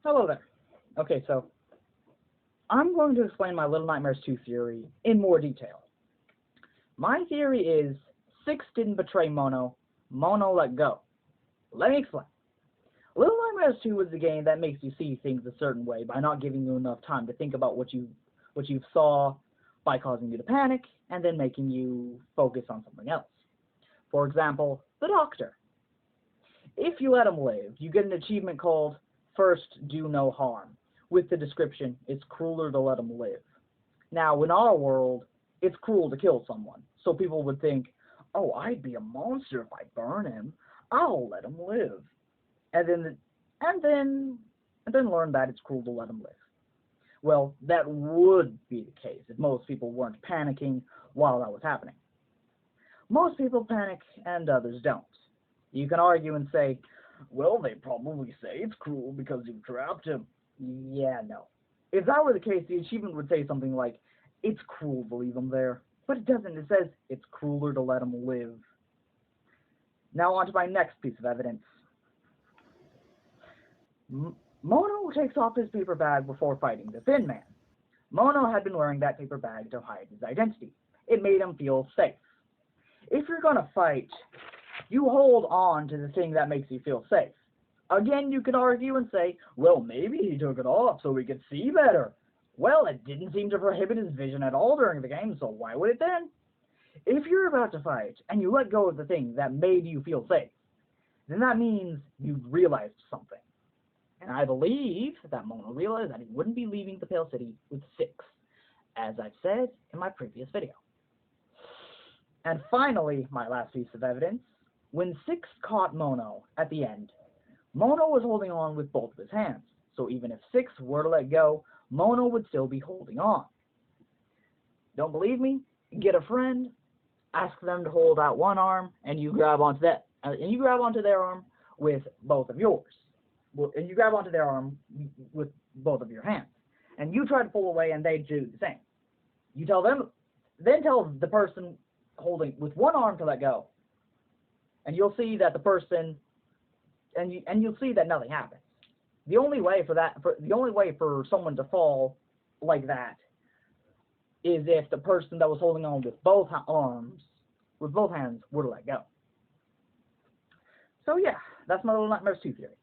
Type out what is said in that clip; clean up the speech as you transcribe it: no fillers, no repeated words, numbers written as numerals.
Hello there. Okay, so I'm going to explain my Little Nightmares 2 theory in more detail. My theory is Six didn't betray Mono, Mono let go. Let me explain. Little Nightmares 2 is a game that makes you see things a certain way by not giving you enough time to think about what you saw, by causing you to panic, and then making you focus on something else. For example, the Doctor. If you let him live, you get an achievement called First Do No Harm, with the description, it's crueler to let him live. Now, in our world, it's cruel to kill someone, so people would think, oh, I'd be a monster if I burn him, I'll let him live. And then learn that it's cruel to let him live. Well, that would be the case if most people weren't panicking while that was happening. Most people panic and others don't. You can argue and say, well, they probably say it's cruel because you trapped him. Yeah, no. If that were the case, the achievement would say something like, it's cruel to leave him there. But it doesn't. It says it's crueler to let him live. Now on to my next piece of evidence. Mono takes off his paper bag before fighting the Thin Man. Mono had been wearing that paper bag to hide his identity. It made him feel safe. If you're going to fight, you hold on to the thing that makes you feel safe. Again, you could argue and say, well, maybe he took it off so he could see better. Well, it didn't seem to prohibit his vision at all during the game, so why would it then? If you're about to fight and you let go of the thing that made you feel safe, then that means you realized something. And I believe that Mono realized that he wouldn't be leaving the Pale City with Six, as I've said in my previous video. And finally, my last piece of evidence, when Six caught Mono at the end, Mono was holding on with both of his hands, so even if Six were to let go, Mono would still be holding on. Don't believe me? Get a friend, ask them to hold out one arm, and you grab onto their arm with both of yours. And you grab onto their arm with both of your hands. And you try to pull away, and they do the same. You tell them, then tell the person holding with one arm to let go, and you'll see that the person, and you'll see that nothing happens. The only way for someone to fall like that is if the person that was holding on with both arms, with both hands, were to let go. So yeah, that's my Little Nightmares 2 theory.